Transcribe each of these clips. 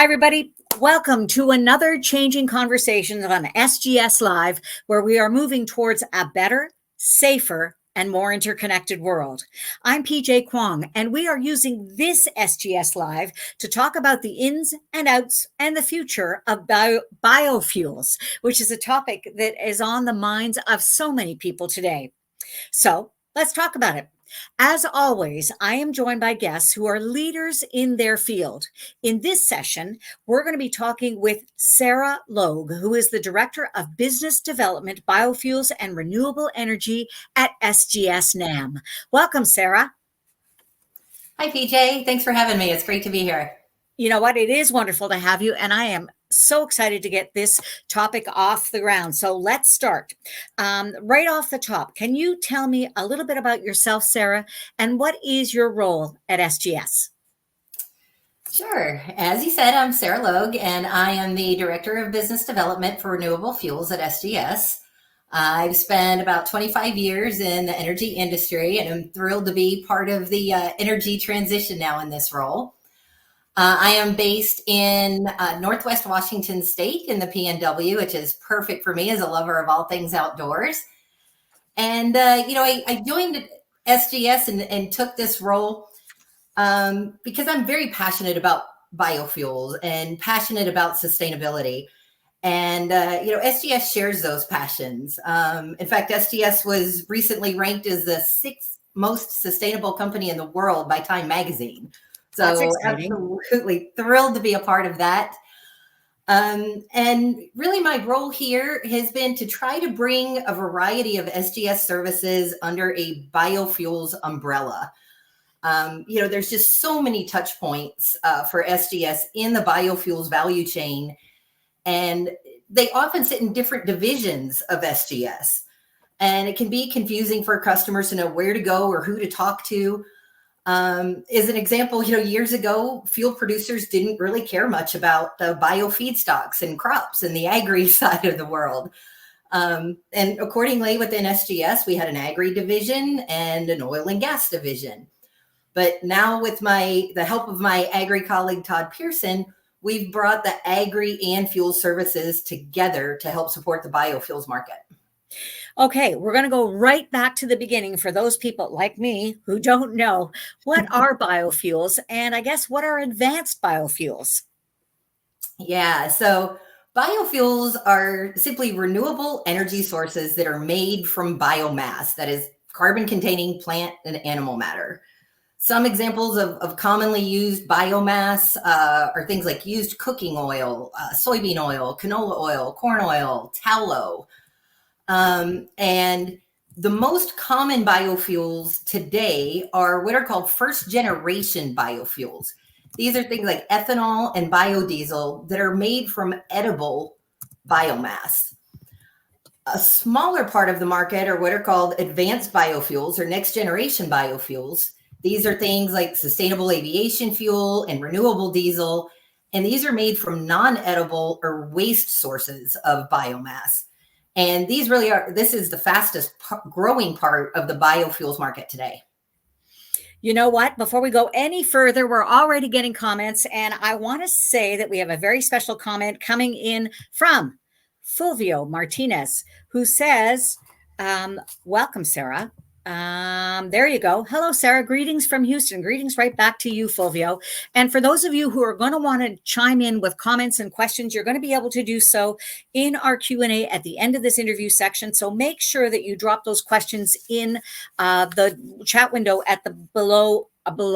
Hi, everybody. Welcome to another Changing Conversations on SGS Live, where we are moving towards a better, safer, and more interconnected world. I'm PJ Kwong, and we are using this SGS Live to talk about the ins and outs and the future of biofuels, which is a topic that is on the minds of so many people today. So let's talk about it. As always, I am joined by guests who are leaders in their field. In this session, we're going to be talking with Sara Logue, who is the Director of Business Development, Biofuels, and Renewable Energy at SGS NAM. Welcome, Sara. Hi, PJ. Thanks for having me. It's great to be here. You know what? It is wonderful to have you, and I am so excited to get this topic off the ground. So let's start. Right off the top, can you tell me a little bit about yourself, Sara, and what is your role at SGS? Sure. As you said, I'm Sara Logue, and I am the Director of Business Development for Renewable Fuels at SGS. I've spent about 25 years in the energy industry, and I'm thrilled to be part of the energy transition now in this role. I am based in Northwest Washington State in the PNW, which is perfect for me as a lover of all things outdoors. And, I joined SGS and took this role because I'm very passionate about biofuels and passionate about sustainability. And, SGS shares those passions. In fact, SGS was recently ranked as the 6th most sustainable company in the world by Time Magazine. So absolutely thrilled to be a part of that. And really my role here has been to try to bring a variety of SGS services under a biofuels umbrella. There's just so many touch points for SGS in the biofuels value chain, and they often sit in different divisions of SGS. And it can be confusing for customers to know where to go or who to talk to. As an example, years ago, fuel producers didn't really care much about bio feedstocks and crops and the agri side of the world. And accordingly, within SGS, we had an agri division and an oil and gas division. But now with the help of my agri colleague, Todd Pearson, we've brought the agri and fuel services together to help support the biofuels market. Okay, we're going to go right back to the beginning for those people like me who don't know what are biofuels, and I guess what are advanced biofuels? Yeah, so biofuels are simply renewable energy sources that are made from biomass, that is carbon-containing plant and animal matter. Some examples of commonly used biomass are things like used cooking oil, soybean oil, canola oil, corn oil, tallow. And the most common biofuels today are what are called first generation biofuels. These are things like ethanol and biodiesel that are made from edible biomass. A smaller part of the market are what are called advanced biofuels or next generation biofuels. These are things like sustainable aviation fuel and renewable diesel. And these are made from non-edible or waste sources of biomass. And this is the fastest growing part of the biofuels market today. You know what? Before we go any further, we're already getting comments. And I want to say that we have a very special comment coming in from Fulvio Martinez, who says, welcome, Sara. There you go. Hello, Sara. Greetings from Houston. Greetings right back to you, Fulvio. And for those of you who are going to want to chime in with comments and questions, you're going to be able to do so in our Q&A at the end of this interview section. So make sure that you drop those questions in the chat window at the below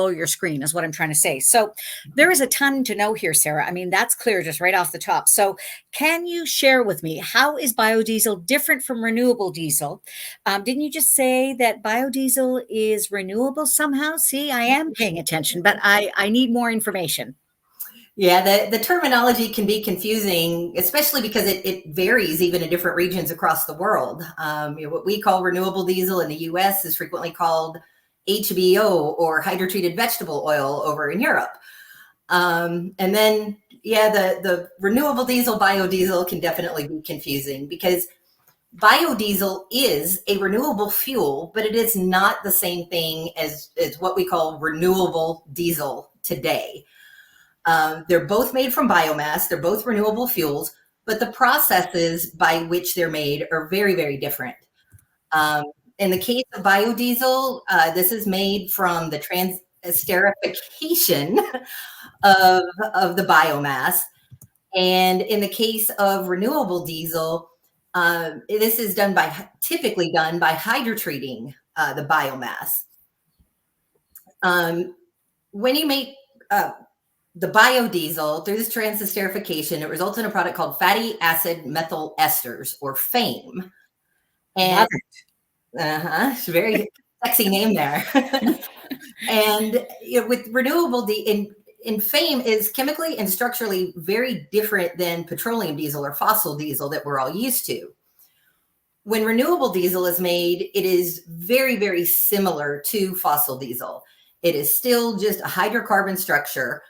your screen is what I'm trying to say. So there is a ton to know here, Sara. I mean, that's clear just right off the top. So can you share with me, how is biodiesel different from renewable diesel? Didn't you just say that biodiesel is renewable somehow? See, I am paying attention, but I need more information. Yeah, the terminology can be confusing, especially because it varies even in different regions across the world. What we call renewable diesel in the US is frequently called HBO or hydrotreated vegetable oil over in Europe. And then, the renewable diesel, biodiesel can definitely be confusing because biodiesel is a renewable fuel, but it is not the same thing as what we call renewable diesel today. They're both made from biomass. They're both renewable fuels, but the processes by which they're made are very, very different. In the case of biodiesel, this is made from the esterification of the biomass. And in the case of renewable diesel, this is typically done by hydrotreating the biomass. When you make the biodiesel through this transesterification, it results in a product called fatty acid methyl esters, or FAME. And it's a very sexy name there. And with renewable in FAME is chemically and structurally very different than petroleum diesel or fossil diesel that we're all used to. When renewable diesel is made, it is very, very similar to fossil diesel. It is still just a hydrocarbon structure.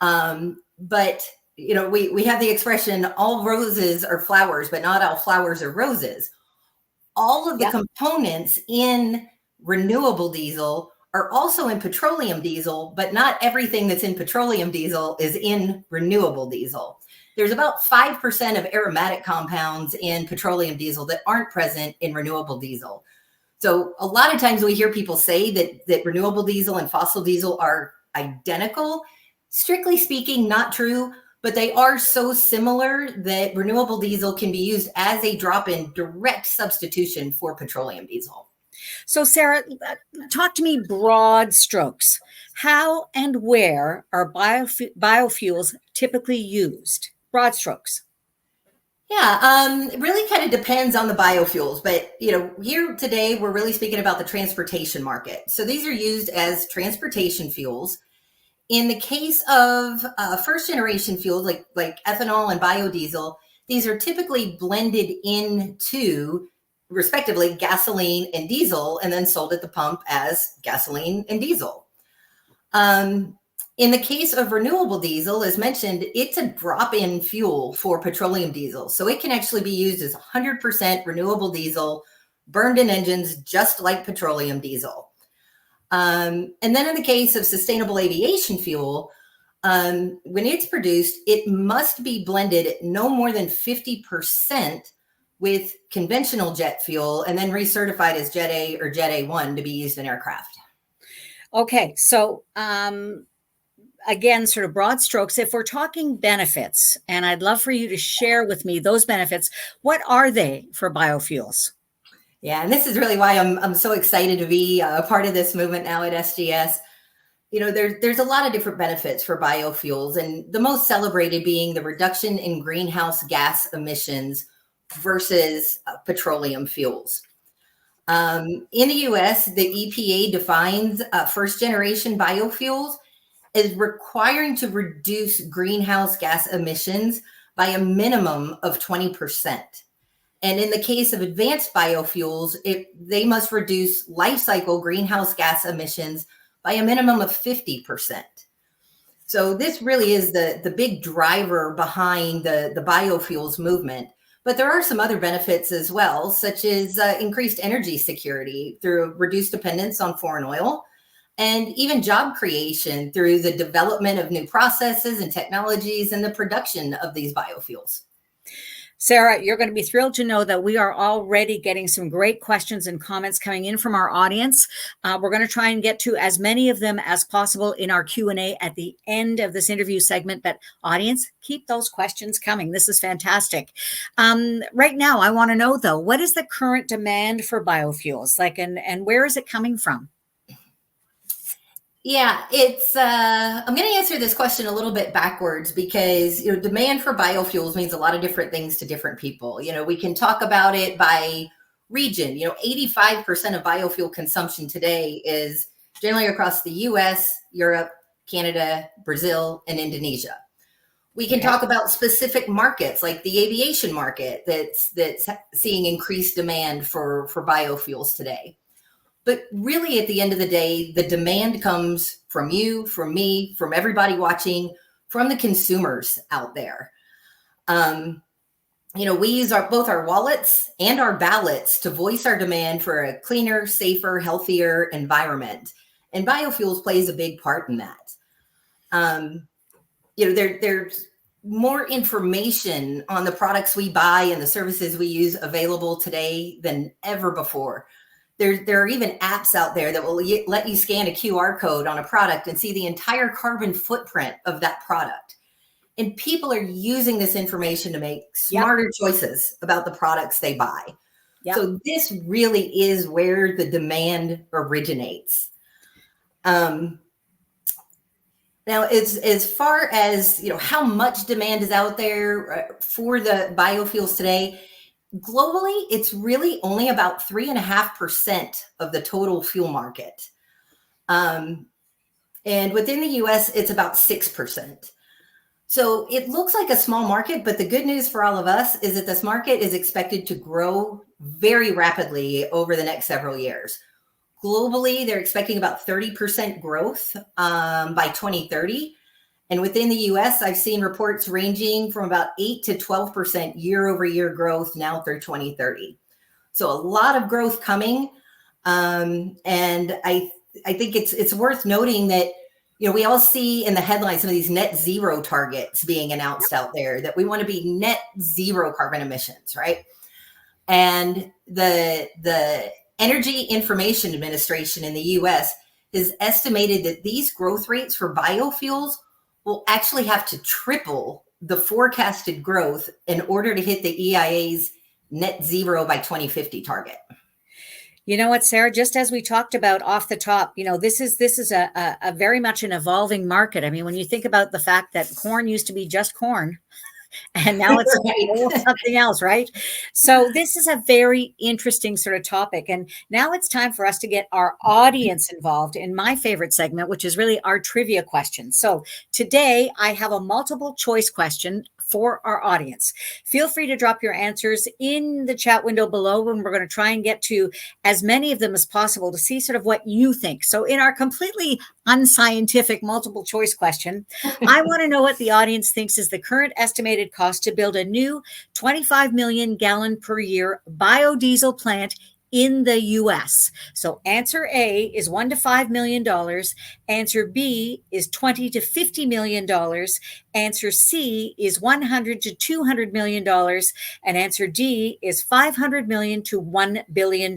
But we have the expression, all roses are flowers, but not all flowers are roses. All of the components in renewable diesel are also in petroleum diesel, but not everything that's in petroleum diesel is in renewable diesel. There's about 5% of aromatic compounds in petroleum diesel that aren't present in renewable diesel. So a lot of times we hear people say that renewable diesel and fossil diesel are identical. Strictly speaking, not true, but they are so similar that renewable diesel can be used as a drop-in direct substitution for petroleum diesel. So, Sara, talk to me broad strokes. How and where are biofuels typically used? Broad strokes. Yeah, it really kind of depends on the biofuels, but here today we're really speaking about the transportation market. So these are used as transportation fuels. In the case of first generation fuels like ethanol and biodiesel, these are typically blended into, respectively, gasoline and diesel, and then sold at the pump as gasoline and diesel. In the case of renewable diesel, as mentioned, it's a drop-in fuel for petroleum diesel. So it can actually be used as 100% renewable diesel, burned in engines just like petroleum diesel. And then in the case of sustainable aviation fuel, when it's produced, it must be blended at no more than 50% with conventional jet fuel and then recertified as Jet A or Jet A1 to be used in aircraft. Okay, so again, sort of broad strokes, if we're talking benefits, and I'd love for you to share with me those benefits, what are they for biofuels? Yeah, and this is really why I'm so excited to be a part of this movement now at SGS. There's a lot of different benefits for biofuels, and the most celebrated being the reduction in greenhouse gas emissions versus petroleum fuels. In the US, the EPA defines first generation biofuels as requiring to reduce greenhouse gas emissions by a minimum of 20%. And in the case of advanced biofuels, they must reduce life cycle greenhouse gas emissions by a minimum of 50%. So this really is the big driver behind the biofuels movement. But there are some other benefits as well, such as increased energy security through reduced dependence on foreign oil, and even job creation through the development of new processes and technologies and the production of these biofuels. Sara, you're going to be thrilled to know that we are already getting some great questions and comments coming in from our audience. We're going to try and get to as many of them as possible in our Q&A at the end of this interview segment. But audience, keep those questions coming. This is fantastic. Right now, I want to know, though, what is the current demand for biofuels? And where is it coming from? Yeah, I'm going to answer this question a little bit backwards because, demand for biofuels means a lot of different things to different people. We can talk about it by region. 85% of biofuel consumption today is generally across the US, Europe, Canada, Brazil, and Indonesia. We can talk about specific markets like the aviation market that's seeing increased demand for biofuels today. But really, at the end of the day, the demand comes from you, from me, from everybody watching, from the consumers out there. We use both our wallets and our ballots to voice our demand for a cleaner, safer, healthier environment. And biofuels plays a big part in that. there's more information on the products we buy and the services we use available today than ever before. There are even apps out there that will let you scan a QR code on a product and see the entire carbon footprint of that product. And people are using this information to make smarter choices about the products they buy. So this really is where the demand originates. Now, as far as how much demand is out there for the biofuels today, globally, it's really only about 3.5% of the total fuel market. And within the US, it's about 6%. So it looks like a small market, but the good news for all of us is that this market is expected to grow very rapidly over the next several years. Globally, they're expecting about 30% growth by 2030. And within the US, I've seen reports ranging from about 8 to 12% year over year growth now through 2030. So a lot of growth coming. And I think it's worth noting that, we all see in the headlines some of these net zero targets being announced out there, that we want to be net zero carbon emissions, right? And the Energy Information Administration in the US has estimated that these growth rates for biofuels will actually have to triple the forecasted growth in order to hit the EIA's net zero by 2050 target. You know what, Sarah, just as we talked about off the top, this is a very much an evolving market. I mean, when you think about the fact that corn used to be just corn, and now it's something else, right? So this is a very interesting sort of topic. And now it's time for us to get our audience involved in my favorite segment, which is really our trivia question. So today I have a multiple choice question for our audience. Feel free to drop your answers in the chat window below, and we're going to try and get to as many of them as possible to see sort of what you think. So in our completely unscientific multiple choice question, I want to know what the audience thinks is the current estimated cost to build a new 25 million gallon per year biodiesel plant in the US. So answer A is $1 to $5 million. Answer B is $20 to $50 million. Answer C is $100 to $200 million. And answer D is $500 million to $1 billion.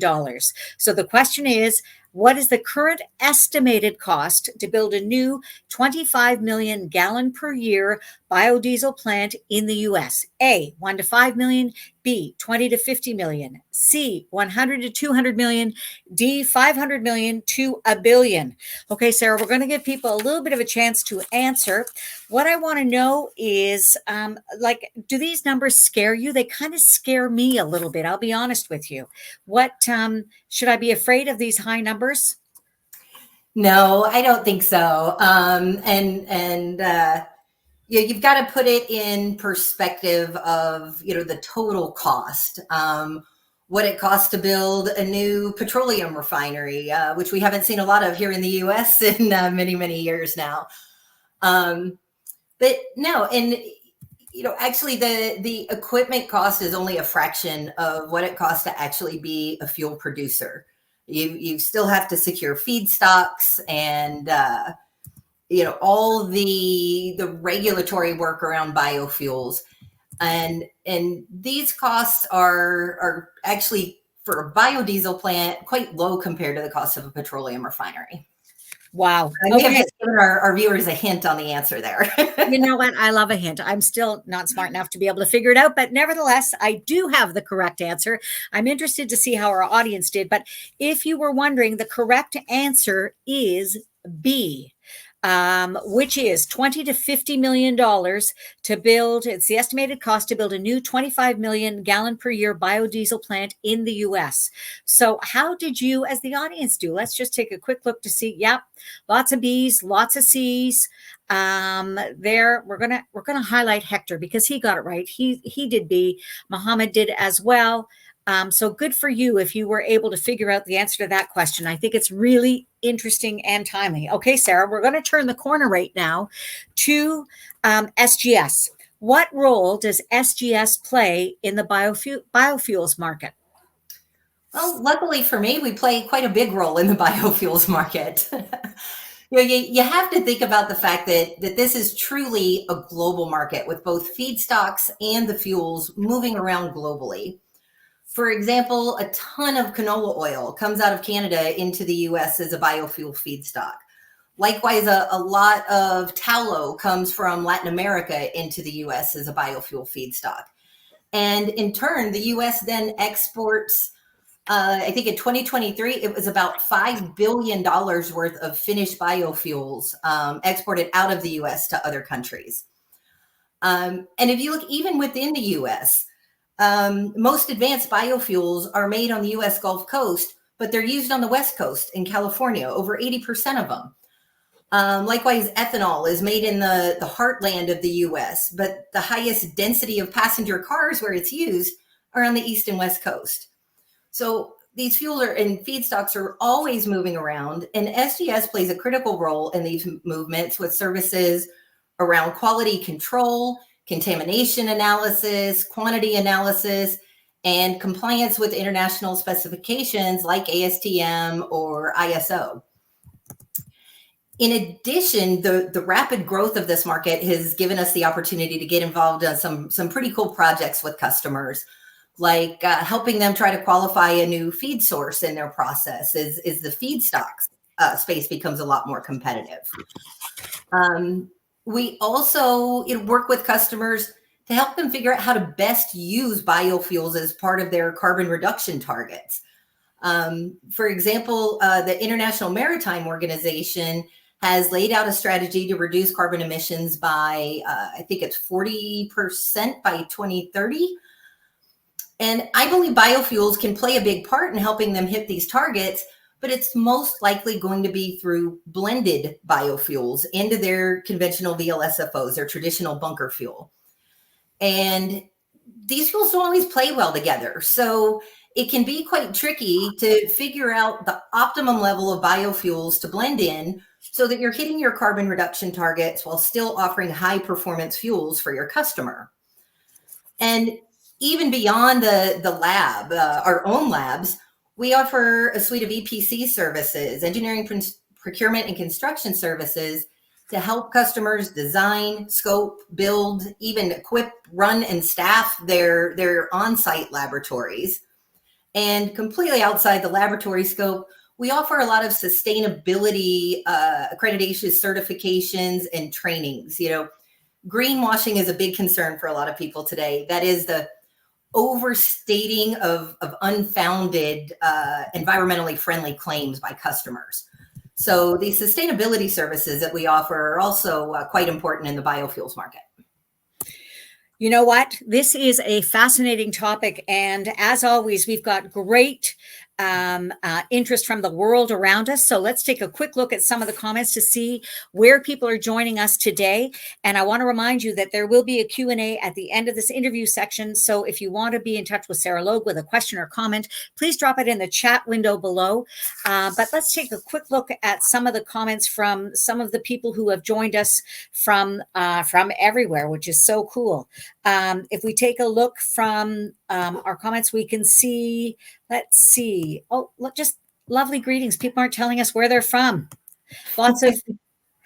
So the question is, what is the current estimated cost to build a new 25 million gallon per year biodiesel plant in the US? A, 1 to 5 million, B, 20 to 50 million, C, 100 to 200 million, D, 500 million to $1 billion. Okay, Sarah, we're going to give people a little bit of a chance to answer. What I want to know is, do these numbers scare you? They kind of scare me a little bit. I'll be honest with you. Should I be afraid of these high numbers? No, I don't think so. You've got to put it in perspective of, the total cost. What it costs to build a new petroleum refinery, which we haven't seen a lot of here in the US in many, many years now. But no, and actually the equipment cost is only a fraction of what it costs to actually be a fuel producer. You still have to secure feedstocks and all the regulatory work around biofuels, and these costs are actually for a biodiesel plant quite low compared to the cost of a petroleum refinery. Wow. We have just given our viewers a hint on the answer there. You know what? I love a hint. I'm still not smart enough to be able to figure it out, but nevertheless, I do have the correct answer. I'm interested to see how our audience did, but if you were wondering, the correct answer is B. Which is $20 to $50 million to build. It's the estimated cost to build a new 25 million gallon per year biodiesel plant in the US. So how did you as the audience do? Let's just take a quick look to see. Yep. Lots of B's, lots of C's. There we're gonna highlight Hector because he got it right. He did B. Mohammed did as well. So good for you if you were able to figure out the answer to that question. I think it's really interesting and timely. Okay, Sarah, we're going to turn the corner right now to SGS. What role does SGS play in the biofuels market? Well, luckily for me, we play quite a big role in the biofuels market. You have to think about the fact that this is truly a global market with both feedstocks and the fuels moving around globally. For example, a ton of canola oil comes out of Canada into the US as a biofuel feedstock. Likewise, a lot of tallow comes from Latin America into the US as a biofuel feedstock. And in turn, the US then exports, I think in 2023, it was about $5 billion worth of finished biofuels exported out of the US to other countries. And if you look even within the US, most advanced biofuels are made on the US Gulf Coast, but they're used on the West Coast in California, over 80% of them. Likewise, ethanol is made in the heartland of the US, but the highest density of passenger cars where it's used are on the East and West Coast. So these fuels and feedstocks are always moving around, and SGS plays a critical role in these movements with services around quality control, contamination analysis, quantity analysis, and compliance with international specifications like ASTM or ISO. In addition, the rapid growth of this market has given us the opportunity to get involved in some pretty cool projects with customers, like helping them try to qualify a new feed source in their process as the feedstocks space becomes a lot more competitive. We also work with customers to help them figure out how to best use biofuels as part of their carbon reduction targets. For example, the International Maritime Organization has laid out a strategy to reduce carbon emissions by, I think it's 40% by 2030. And I believe biofuels can play a big part in helping them hit these targets, but it's most likely going to be through blended biofuels into their conventional VLSFOs, their traditional bunker fuel. And these fuels don't always play well together. So it can be quite tricky to figure out the optimum level of biofuels to blend in so that you're hitting your carbon reduction targets while still offering high performance fuels for your customer. And even beyond the lab, our own labs, we offer a suite of EPC services, engineering, procurement, and construction services to help customers design, scope, build, even equip, run, and staff their on-site laboratories. And completely outside the laboratory scope, we offer a lot of sustainability accreditation certifications and trainings. Greenwashing is a big concern for a lot of people today. That is the overstating of unfounded environmentally friendly claims by customers. So these sustainability services that we offer are also quite important in the biofuels market. You know what? This is a fascinating topic. And as always, we've got great interest from the world around us. So let's take a quick look at some of the comments to see where people are joining us today. And I want to remind you that there will be a Q&A at the end of this interview section. So if you want to be in touch with Sara Logue with a question or comment, please drop it in the chat window below. But let's take a quick look at some of the comments from some of the people who have joined us from everywhere, which is so cool. If we take a look from our comments, we can see, let's see. Oh, look, just lovely greetings. People aren't telling us where they're from. Lots of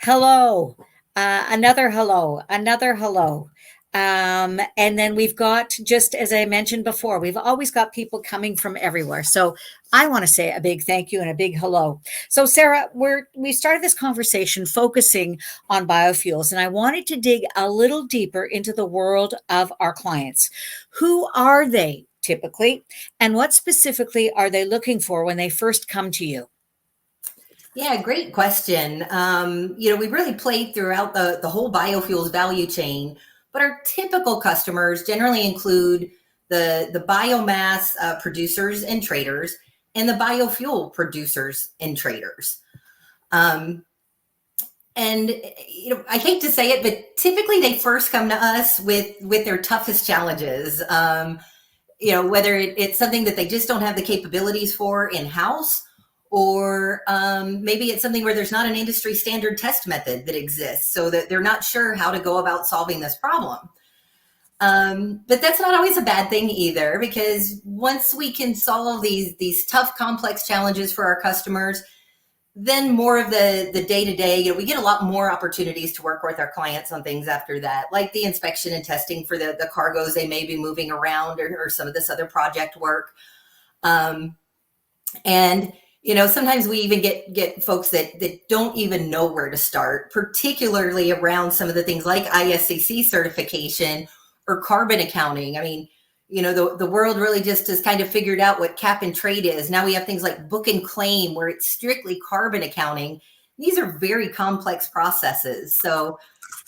hello, another hello, another hello. And then we've got, just as I mentioned before, we've always got people coming from everywhere. So I want to say a big thank you and a big hello. So Sara, we started this conversation focusing on biofuels, and I wanted to dig a little deeper into the world of our clients. Who are they typically, and what specifically are they looking for when they first come to you? Yeah, great question. We really played throughout the whole biofuels value chain, but our typical customers generally include the biomass producers and traders and the biofuel producers and traders. And I hate to say it, but typically they first come to us with their toughest challenges. Whether it's something that they just don't have the capabilities for in-house, or maybe it's something where there's not an industry standard test method that exists, so that they're not sure how to go about solving this problem. But that's not always a bad thing either, because once we can solve these tough, complex challenges for our customers, then more of the day-to-day, we get a lot more opportunities to work with our clients on things after that, like the inspection and testing for the cargoes they may be moving around, or some of this other project work. And sometimes we even get folks that don't even know where to start, particularly around some of the things like ISCC certification or carbon accounting. I mean, the world really just has kind of figured out what cap and trade is. Now we have things like book and claim, where it's strictly carbon accounting. These are very complex processes. So,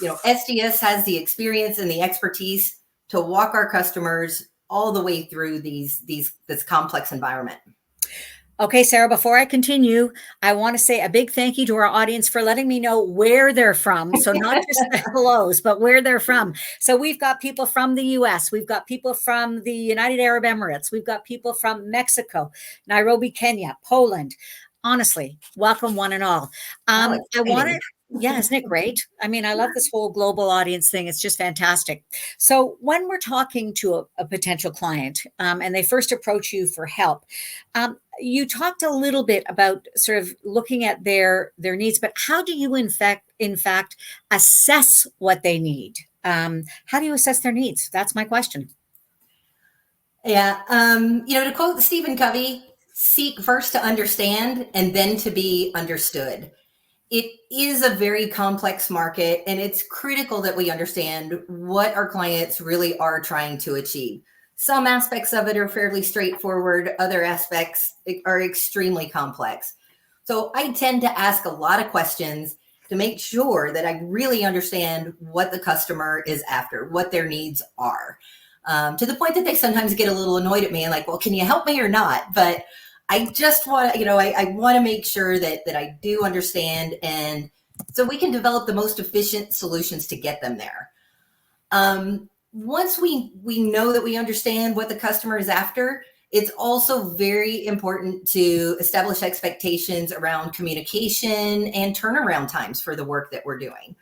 SGS has the experience and the expertise to walk our customers all the way through this complex environment. Okay, Sara, before I continue, I want to say a big thank you to our audience for letting me know where they're from. So not just the hellos, but where they're from. So we've got people from the US, we've got people from the United Arab Emirates, we've got people from Mexico, Nairobi, Kenya, Poland. Honestly, welcome one and all. I wanted, yeah, isn't it great? I mean, I love this whole global audience thing. It's just fantastic. So when we're talking to a potential client and they first approach you for help, you talked a little bit about sort of looking at their needs, but how do you in fact assess what they need? How do you assess their needs? That's my question. Yeah. To quote Stephen Covey, seek first to understand and then to be understood. It is a very complex market, and it's critical that we understand what our clients really are trying to achieve. Some aspects of it are fairly straightforward. Other aspects are extremely complex. So I tend to ask a lot of questions to make sure that I really understand what the customer is after, what their needs are, to the point that they sometimes get a little annoyed at me and like, well, can you help me or not? But I just want, I want to make sure that I do understand, and so we can develop the most efficient solutions to get them there. Once we know that we understand what the customer is after, it's also very important to establish expectations around communication and turnaround times for the work that we're doing,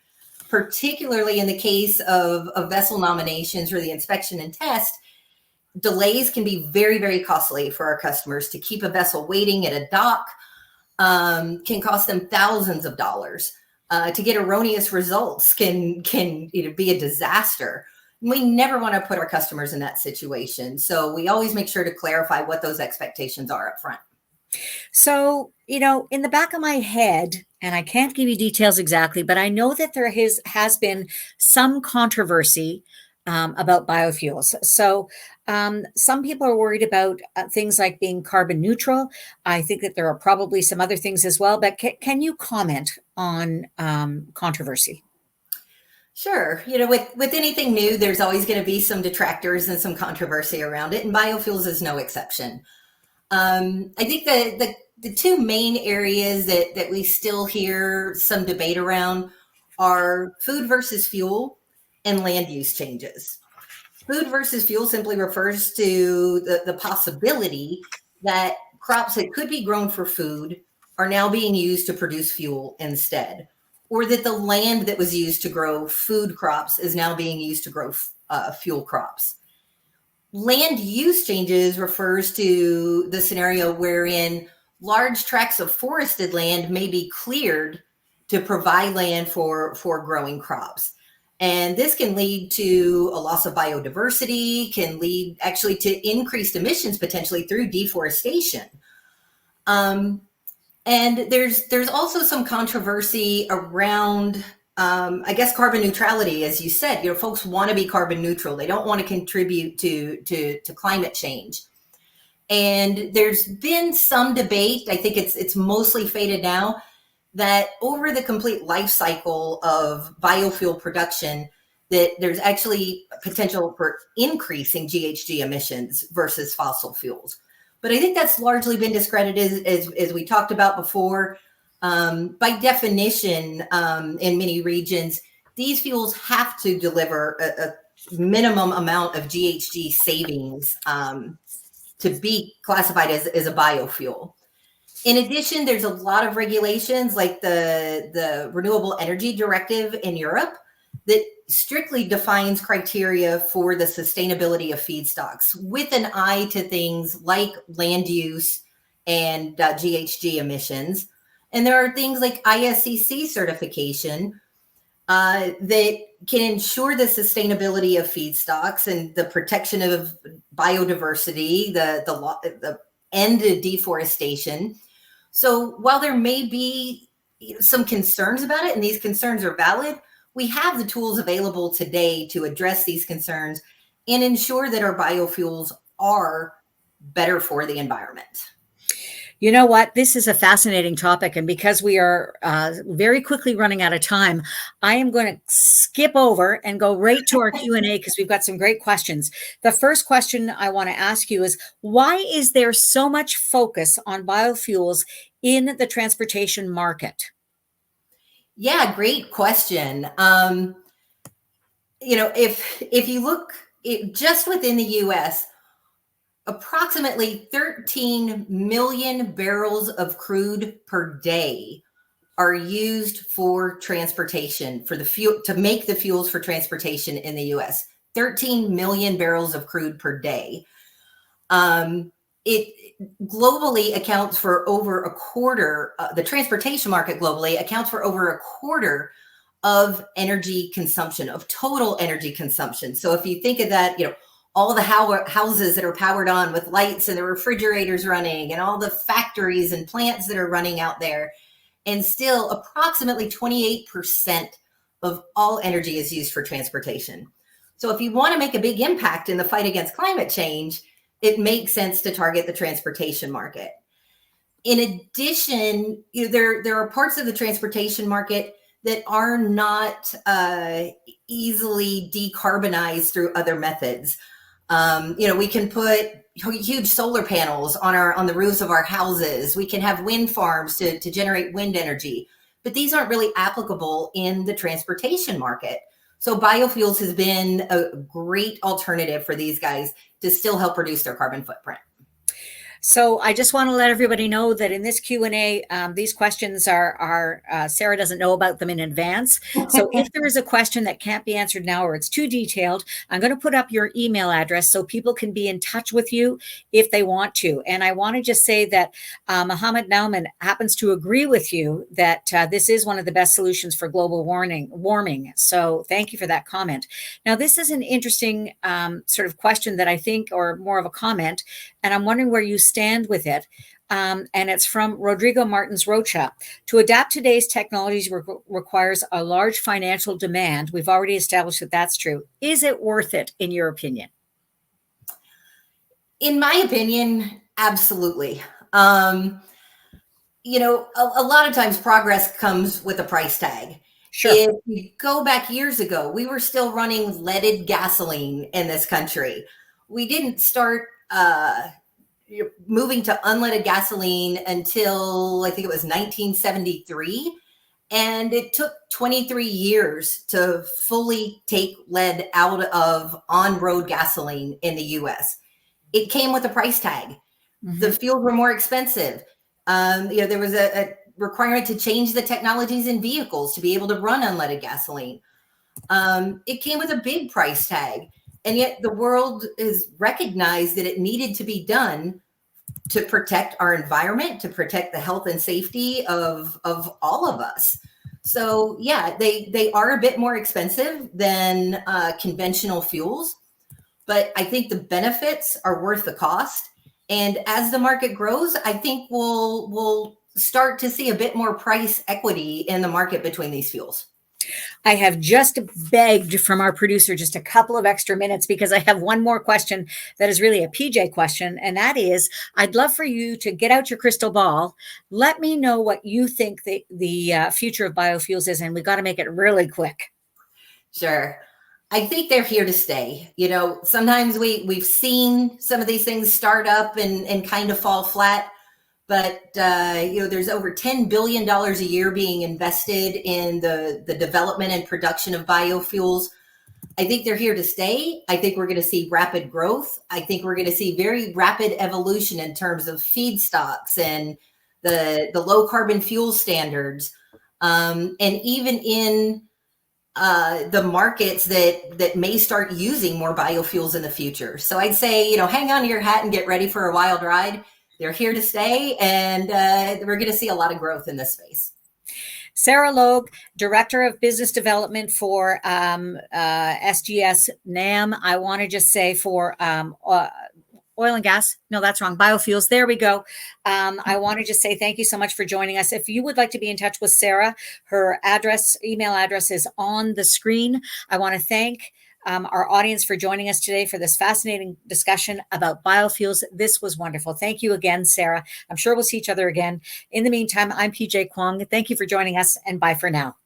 particularly in the case of vessel nominations or the inspection and test. Delays can be very, very costly for our customers. To keep a vessel waiting at a dock can cost them thousands of dollars. To get erroneous results can be a disaster. We never want to put our customers in that situation. So we always make sure to clarify what those expectations are up front. So, in the back of my head, and I can't give you details exactly, but I know that there has been some controversy about biofuels. So some people are worried about things like being carbon neutral. I think that there are probably some other things as well, but can you comment on controversy? Sure. With anything new, there's always going to be some detractors and some controversy around it, and biofuels is no exception. I think the two main areas that we still hear some debate around are food versus fuel and land use changes. Food versus fuel simply refers to the possibility that crops that could be grown for food are now being used to produce fuel instead, or that the land that was used to grow food crops is now being used to grow fuel crops. Land use changes refers to the scenario wherein large tracts of forested land may be cleared to provide land for growing crops. And this can lead to a loss of biodiversity, can lead actually to increased emissions potentially through deforestation. And there's also some controversy around, I guess, carbon neutrality. As you said, folks want to be carbon neutral. They don't want to contribute to climate change. And there's been some debate. I think it's mostly faded now, that over the complete life cycle of biofuel production, that there's actually potential for increasing GHG emissions versus fossil fuels. But I think that's largely been discredited, as we talked about before. By definition, in many regions, these fuels have to deliver a minimum amount of GHG savings to be classified as a biofuel. In addition, there's a lot of regulations like the Renewable Energy Directive in Europe that strictly defines criteria for the sustainability of feedstocks with an eye to things like land use and GHG emissions, And there are things like ISCC certification that can ensure the sustainability of feedstocks and the protection of biodiversity, the end of deforestation. So while there may be some concerns about it, and these concerns are valid, we have the tools available today to address these concerns and ensure that our biofuels are better for the environment. You know what? This is a fascinating topic. And because we are very quickly running out of time, I am going to skip over and go right to our Q&A because we've got some great questions. The first question I want to ask you is, why is there so much focus on biofuels in the transportation market? Yeah, great question. If you look just within the U.S., approximately 13 million barrels of crude per day are used for transportation, for the fuel, to make the fuels for transportation in the US. 13 million barrels of crude per day. It globally accounts for over a quarter, the transportation market globally accounts for over a quarter of energy consumption, of total energy consumption. So if you think of that, all the houses that are powered on with lights and the refrigerators running and all the factories and plants that are running out there, and still approximately 28% of all energy is used for transportation. So if you want to make a big impact in the fight against climate change, it makes sense to target the transportation market. In addition, there are parts of the transportation market that are not easily decarbonized through other methods. We can put huge solar panels on the roofs of our houses. We can have wind farms to generate wind energy, but these aren't really applicable in the transportation market. So biofuels has been a great alternative for these guys to still help reduce their carbon footprint. So I just want to let everybody know that in this Q&A, these questions are Sara doesn't know about them in advance. So if there is a question that can't be answered now or it's too detailed, I'm going to put up your email address so people can be in touch with you if they want to. And I want to just say that Mohammed Nauman happens to agree with you that this is one of the best solutions for global warming. So thank you for that comment. Now, this is an interesting sort of question that I think, or more of a comment, and I'm wondering where you stand with it. And it's from Rodrigo Martins Rocha. To adapt today's technologies requires a large financial demand. We've already established that that's true. Is it worth it, in your opinion? In my opinion, absolutely. A lot of times progress comes with a price tag. Sure. If you go back years ago, we were still running leaded gasoline in this country. We didn't start moving to unleaded gasoline until I think it was 1973. And it took 23 years to fully take lead out of on-road gasoline in the US. It came with a price tag. Mm-hmm. The fuels were more expensive. There was a requirement to change the technologies in vehicles to be able to run unleaded gasoline. It came with a big price tag. And yet the world has recognized that it needed to be done to protect our environment, to protect the health and safety of all of us. So yeah, they are a bit more expensive than conventional fuels, but I think the benefits are worth the cost. And as the market grows, I think we'll start to see a bit more price equity in the market between these fuels. I have just begged from our producer just a couple of extra minutes because I have one more question that is really a PJ question. And that is, I'd love for you to get out your crystal ball. Let me know what you think the future of biofuels is. And we got to make it really quick. Sure. I think they're here to stay. Sometimes we've seen some of these things start up and kind of fall flat. But, there's over $10 billion a year being invested in the development and production of biofuels. I think they're here to stay. I think we're going to see rapid growth. I think we're going to see very rapid evolution in terms of feedstocks and the low carbon fuel standards. And even in the markets that may start using more biofuels in the future. So I'd say, hang on to your hat and get ready for a wild ride. they're here to stay, and we're going to see a lot of growth in this space. Sara Logue, Director of Business Development for SGS NAM. I want to just say for oil and gas. No, that's wrong. Biofuels. There we go. I want to just say thank you so much for joining us. If you would like to be in touch with Sara, her email address is on the screen. I want to thank our audience for joining us today for this fascinating discussion about biofuels. This was wonderful. Thank you again, Sara. I'm sure we'll see each other again. In the meantime, I'm PJ Kwong. Thank you for joining us, and bye for now.